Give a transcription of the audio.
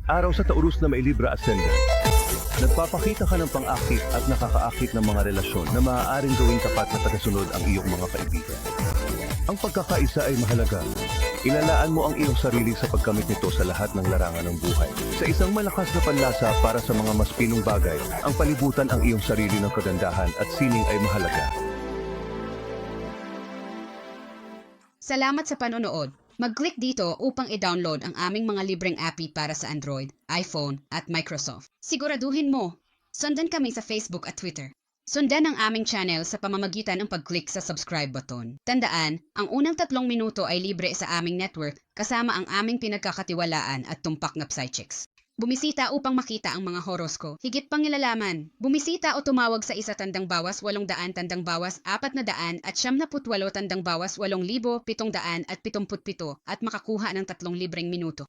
Araw sa Taurus na may Libra Ascendant. Nagpapakita ka ng pang-akit at nakakaakit ng mga relasyon na maaaring gawing tapat na tagasunod ang iyong mga kaibigan. Ang pagkakaisa ay mahalaga. Ilalaan mo ang iyong sarili sa pagkamit nito sa lahat ng larangan ng buhay. Sa isang malakas na panlasa para sa mga mas pinong bagay, ang palibutan ang iyong sarili ng kagandahan at sining ay mahalaga. Salamat sa panonood. Mag-click dito upang i-download ang aming mga libreng API para sa Android, iPhone at Microsoft. Siguraduhin mo, sundan kami sa Facebook at Twitter. Sundan ang aming channel sa pamamagitan ng pag-click sa subscribe button. Tandaan, ang unang 3 minuto ay libre sa aming network kasama ang aming pinagkakatiwalaan at tumpak na psychics. Bumisita upang makita ang mga horoscope. Higit pang ilalaman, bumisita o tumawag sa 1 tandang bawas 800 tandang bawas 400 at 78 tandang bawas 8,777 at makakuha ng 3 libreng minuto.